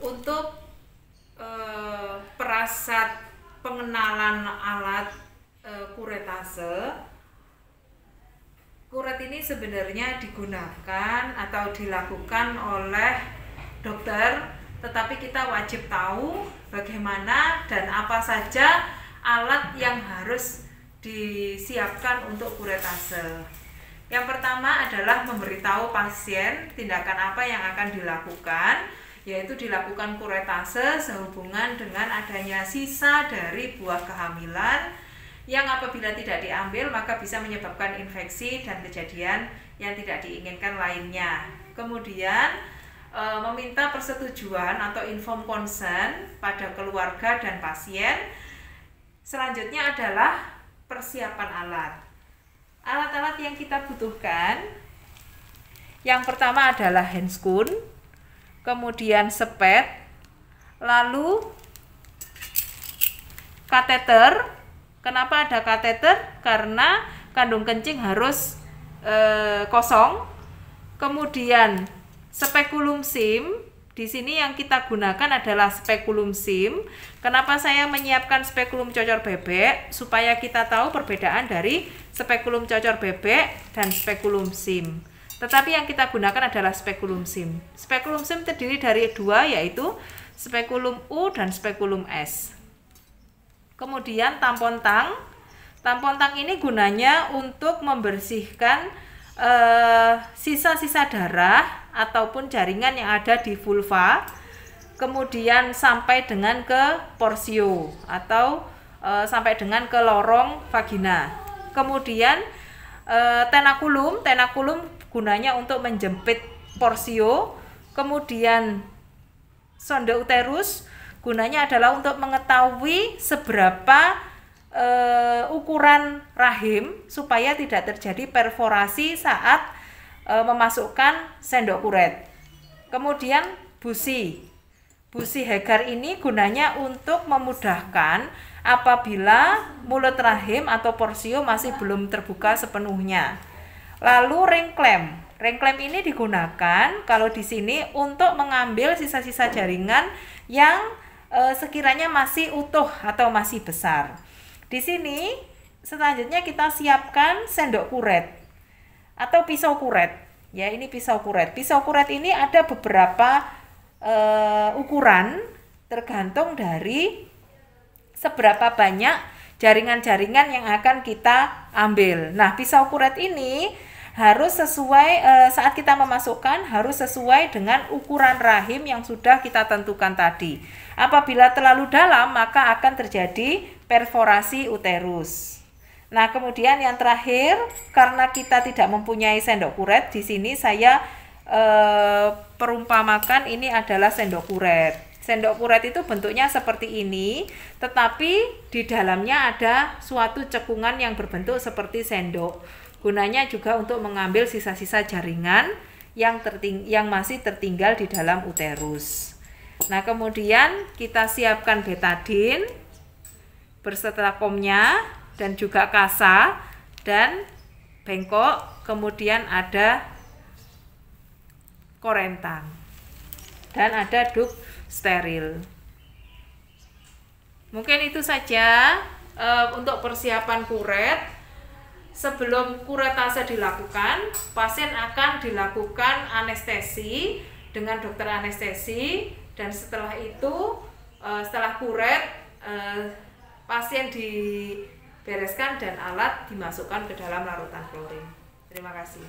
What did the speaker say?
Untuk perasat pengenalan alat kuretase, kuret ini sebenarnya digunakan atau dilakukan oleh dokter, tetapi kita wajib tahu bagaimana dan apa saja alat yang harus disiapkan untuk kuretase. Yang pertama adalah memberitahu pasien tindakan apa yang akan dilakukan, yaitu dilakukan kuretase sehubungan dengan adanya sisa dari buah kehamilan yang apabila tidak diambil maka bisa menyebabkan infeksi dan kejadian yang tidak diinginkan lainnya. Kemudian meminta persetujuan atau informed consent pada keluarga dan pasien. Selanjutnya adalah persiapan alat. Alat-alat yang kita butuhkan, yang pertama adalah handscoon, kemudian sepet, lalu kateter. Kenapa ada kateter? Karena kandung kencing harus kosong. Kemudian spekulum sim. Di sini yang kita gunakan adalah spekulum sim. Kenapa saya menyiapkan spekulum cocor bebek? Supaya kita tahu perbedaan dari spekulum cocor bebek dan spekulum sim. Tetapi yang kita gunakan adalah spekulum sim. Spekulum sim terdiri dari dua, yaitu spekulum U dan spekulum S. Kemudian tampon tang. Tampon tang ini gunanya untuk membersihkan sisa-sisa darah ataupun jaringan yang ada di vulva, kemudian sampai dengan ke porsio atau sampai dengan ke lorong vagina. Kemudian tenakulum gunanya untuk menjepit porsio. Kemudian sonde uterus gunanya adalah untuk mengetahui seberapa ukuran rahim supaya tidak terjadi perforasi saat memasukkan sendok kuret. Kemudian busi Hegar ini gunanya untuk memudahkan apabila mulut rahim atau porsio masih belum terbuka sepenuhnya. Lalu ring clamp ini digunakan kalau di sini untuk mengambil sisa-sisa jaringan yang sekiranya masih utuh atau masih besar. Di sini selanjutnya kita siapkan sendok kuret atau pisau kuret. Ya, ini pisau kuret. Pisau kuret ini ada beberapa ukuran tergantung dari seberapa banyak jaringan-jaringan yang akan kita ambil. Nah, pisau kuret ini harus sesuai saat kita memasukkan harus sesuai dengan ukuran rahim yang sudah kita tentukan tadi. Apabila terlalu dalam maka akan terjadi perforasi uterus. Nah, kemudian yang terakhir, karena kita tidak mempunyai sendok kuret, di sini saya perumpamakan ini adalah sendok kuret. Sendok kuret itu bentuknya seperti ini, tetapi di dalamnya ada suatu cekungan yang berbentuk seperti sendok. Gunanya juga untuk mengambil sisa-sisa jaringan yang masih tertinggal di dalam uterus. Nah, kemudian kita siapkan betadin berserta komnya dan juga kasa dan bengkok, kemudian ada korentang dan ada duk steril. Mungkin itu saja untuk persiapan kuret. Sebelum kuretase dilakukan, pasien akan dilakukan anestesi dengan dokter anestesi, dan setelah itu setelah kuret pasien dibereskan dan alat dimasukkan ke dalam larutan klorin. Terima kasih.